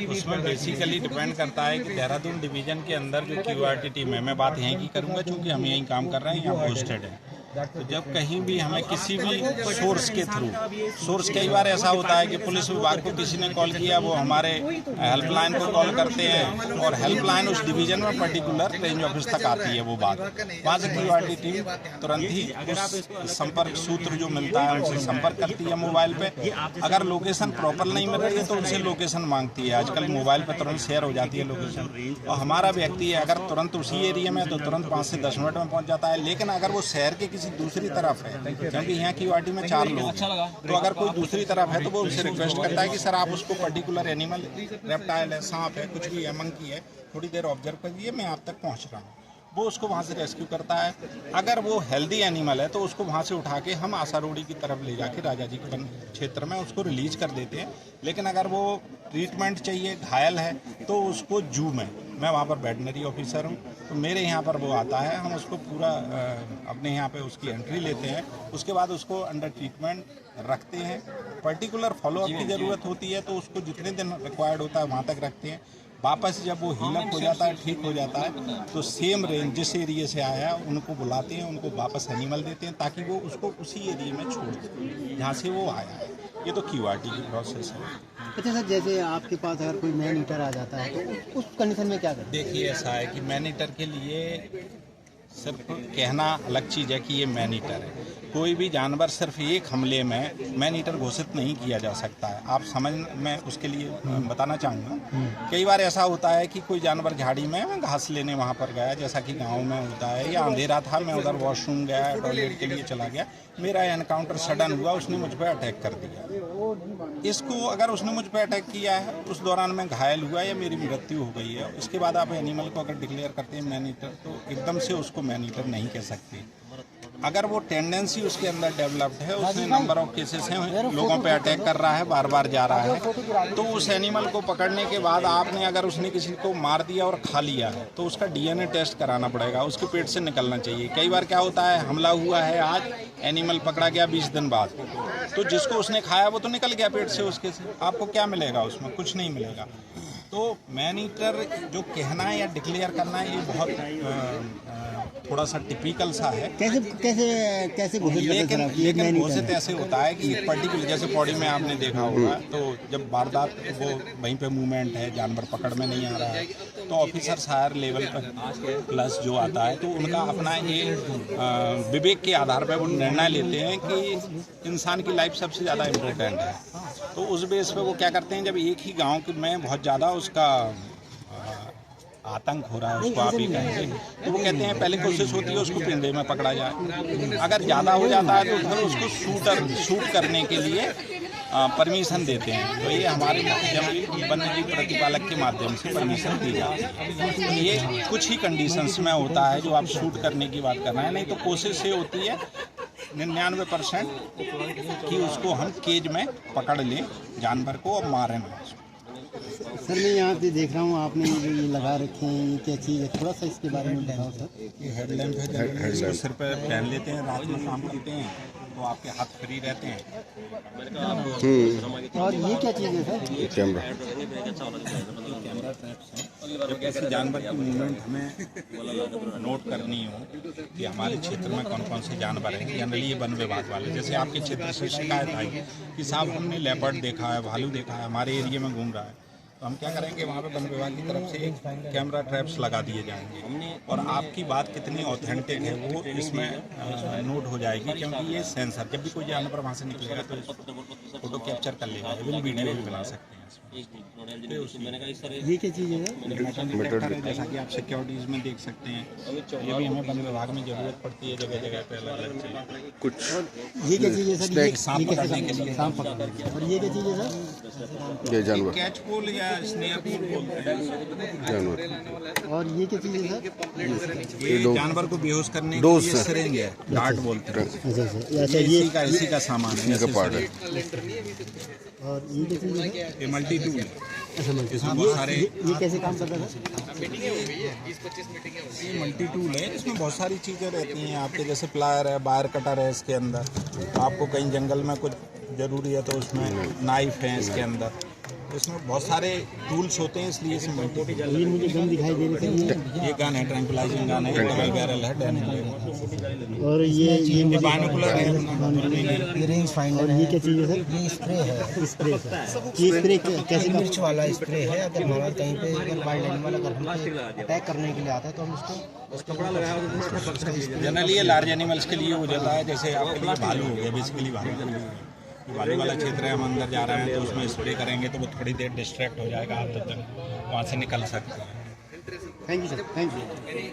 उसमें basically depend करता है कि देहरादून डिवीजन के अंदर जो QRT टीम है, मैं बात यहीं की करूंगा क्योंकि हम यहीं काम कर रहे हैं, यहाँ पोस्टेड है। तो जब कहीं भी हमें किसी भी सोर्स के थ्रू, सोर्स कई बार ऐसा होता है कि पुलिस विभाग को किसी ने कॉल किया, वो हमारे हेल्पलाइन को कॉल करते हैं और हेल्पलाइन उस डिवीजन में पर्टिकुलर रेंज ऑफिस तक आती है वो बात, वहाँ से QRT टीम तुरंत ही उस संपर्क सूत्र जो मिलता है उनसे संपर्क करती है मोबाइल पे। अगर लोकेशन प्रॉपर नहीं मिल रही है तो उनसे लोकेशन मांगती है। आजकल मोबाइल पे तुरंत शेयर हो जाती है लोकेशन, और हमारा व्यक्ति है अगर तुरंत उसी एरिया में तो तुरंत 5 से 10 मिनट में पहुंच जाता है। लेकिन अगर वो शहर के किसी दूसरी तरफ है, क्योंकि यहाँ QRT में 4 लोग हैं, तो अगर कोई दूसरी तरफ है तो वो उनसे रिक्वेस्ट करता है कि सर आप उसको पर्टिकुलर एनिमल, रेप्टाइल है, सांप है, कुछ भी है, मंकी है, थोड़ी देर ऑब्जर्व करिए, मैं आप तक पहुँच रहा हूँ। वो उसको वहाँ से रेस्क्यू करता है। अगर वो हेल्दी एनिमल है तो उसको वहाँ से उठा के हम आसारोड़ी की तरफ ले जाके राजा जी के क्षेत्र में उसको रिलीज कर देते हैं। लेकिन अगर वो ट्रीटमेंट चाहिए, घायल है, तो उसको जू में, मैं वहाँ पर वेटनरी ऑफिसर हूँ, तो मेरे यहाँ पर वो आता है, हम उसको पूरा अपने यहाँ पे उसकी एंट्री लेते हैं, उसके बाद उसको अंडर ट्रीटमेंट रखते हैं। पर्टिकुलर फॉलोअप की ज़रूरत होती है तो उसको जितने दिन रिक्वायर्ड होता है वहाँ तक रखते हैं। वापस जब वो हीलअप हो जाता है, ठीक हो जाता है, तो सेम रेंज जिस एरिया से आया उनको बुलाते हैं, उनको वापस एनिमल देते हैं ताकि वो उसको उसी एरिया में छोड़ दें जहाँ से वो आया है। ये तो QRT की प्रोसेस है। अच्छा सर, जैसे आपके पास अगर कोई मैन ईटर आ जाता है तो उस कंडीशन में क्या करें? देखिए ऐसा है कि मैन ईटर के लिए सिर्फ कहना अलग चीज़ है कि ये मैन ईटर है। कोई भी जानवर सिर्फ एक हमले में मैन ईटर घोषित नहीं किया जा सकता है। आप समझ, मैं उसके लिए बताना चाहूँगा। कई बार ऐसा होता है कि कोई जानवर झाड़ी में घास लेने वहाँ पर गया, जैसा कि गांव में होता है, या अंधेरा था, मैं उधर वॉशरूम गया, टॉयलेट के लिए चला गया, मेरा एनकाउंटर सडन हुआ, उसने मुझ पर अटैक कर दिया। इसको अगर उसने मुझ पर अटैक किया है, उस दौरान मैं घायल हुआ या मेरी मृत्यु हो गई है, इसके बाद आप एनिमल को अगर डिक्लेयर करते हैं मैन ईटर, तो एकदम से उसको मैन ईटर नहीं कह सकते। अगर वो टेंडेंसी उसके अंदर डेवलप्ड है, उसने नंबर ऑफ केसेस हैं, लोगों पे अटैक कर रहा है, बार बार जा रहा है, तो उस एनिमल को पकड़ने के बाद आपने अगर उसने किसी को मार दिया और खा लिया है तो उसका DNA टेस्ट कराना पड़ेगा, उसके पेट से निकलना चाहिए। कई बार क्या होता है, हमला हुआ है आज, एनिमल पकड़ा गया 20 दिन बाद, तो जिसको उसने खाया वो तो निकल गया पेट से उसके से, आपको क्या मिलेगा उसमें? कुछ नहीं मिलेगा। तो मैन ईटर जो कहना है या डिक्लेयर करना है, ये बहुत थोड़ा सा टिपिकल सा है। कैसे लेकिन घोषित ऐसे होता है कि पर्टिकुलर, जैसे पौड़ी में आपने देखा होगा, तो जब वारदात वो वहीं पे मूवमेंट है, जानवर पकड़ में नहीं आ रहा है, तो ऑफिसर हायर लेवल पर प्लस जो आता है, तो उनका अपना एक विवेक के आधार पर वो निर्णय लेते हैं कि इंसान की लाइफ सबसे ज़्यादा इम्पोर्टेंट है। तो उस बेस पे वो क्या करते हैं, जब एक ही गांव में बहुत ज़्यादा उसका आतंक हो रहा है, उसको आप ही कहेंगे, तो वो कहते हैं पहले कोशिश होती है उसको पिंजरे में पकड़ा जाए, अगर ज़्यादा हो जाता है तो फिर उसको शूट करने के लिए परमिशन देते हैं। तो ये हमारे वन्य जीव प्रतिपालक के माध्यम से परमिशन दी जाती है। तो ये कुछ ही कंडीशंस में होता है जो आप शूट करने की बात कर रहे हैं, नहीं तो कोशिश ये होती है 99% कि उसको हम केज में पकड़ लें जानवर को और मारें ना। सर मैं यहाँ पे देख रहा हूँ आपने जो ये लगा रखे हैं, ये क्या चीज़ है, थोड़ा सा इसके बारे में बताओ सर। ये हेडलैम्प है, इसको सिर पर पहन लेते हैं, रात में काम करते हैं तो आपके हाथ फ्री रहते हैं। और ये क्या चीज़ है सर? ये कैमरा ट्रैप्स हैं। जब किसी जानवर की मूवमेंट हमें नोट करनी हो कि हमारे क्षेत्र में कौन कौन से जानवर हैं, जनरली ये वन विभाग वाले, जैसे आपके क्षेत्र से शिकायत आई कि साहब हमने लेपर्ड देखा है, भालू देखा है, हमारे एरिया में घूम रहा है, तो हम क्या करेंगे, वहाँ पे वन विभाग की तरफ से एक कैमरा ट्रैप्स लगा दिए जाएंगे और आपकी बात कितनी ऑथेंटिक है वो इसमें नोट हो जाएगी, क्योंकि ये सेंसर जब भी कोई जानवर वहाँ से निकलेगा तो फोटो कैप्चर कर लेगा, इवन वीडियो भी बना सकते हैं इसमें। ये क्या चीज़ है? डिटेक्टर है, जैसा कि आप सिक्योरिटीज़ में देख सकते हैं, ये भी हमें वन विभाग में ज़रूरत पड़ती है जगह जगह पे अलग अलग चीज़। कुछ ये क्या चीज़ है सर? सांप पकड़ने के लिए, सांप पकड़ने के लिए। और ये क्या चीज़ है सर? ये जानवर कैच पोल या स्नेयर पोल बोलते हैं जानवर। और ये क्या चीज़ है सर? ये जानवर को बेहोश करने के लिए सिरिंज है, डार्ट बोलते हैं। अच्छा, इसी का सामान है, इनका पार्ट है। और ये क्या चीज़ है? ये मल्टी टूल है। अच्छा, इसमें बहुत सारे, ये कैसे काम करता है? ये मल्टी टूल है, इसमें बहुत सारी चीज़ें रहती हैं आपके, जैसे प्लायर है, वायर कटर है इसके अंदर, आपको कहीं जंगल में कुछ ज़रूरी है तो उसमें नाइफ है इसके अंदर, इसमें बहुत सारे टूल्स होते हैं, इसलिए इसे मल्टी ये मुझे गन दिखाई दे रही थी, ये गन है, ट्रैंकुलाइजिंग गन है, डबल बैरल है, डैनियल और ये मुझे बाइनोकुलर है अपना। ये रेंज फाइंडर है। ये क्या चीज़ है सर? ये स्प्रे है, स्प्रे सर। ये स्प्रे कैसे मिर्च वाला स्प्रे है। अगर हमारा कहीं पे अगर वाइल्ड एनिमल अगर हम पे अटैक करने के लिए आता है तो हम उसको जनरली ये लार्ज एनिमल्स के लिए हो जाता है, जैसे आपके लिए भालू हो गया, बेसिकली भालू वाला क्षेत्र है, हम अंदर जा रहे हैं तो उसमें स्प्रे करेंगे तो वो थोड़ी देर डिस्ट्रैक्ट हो जाएगा, आप तब तक वहाँ से निकल सकते हैं। Thank you sir, thank you.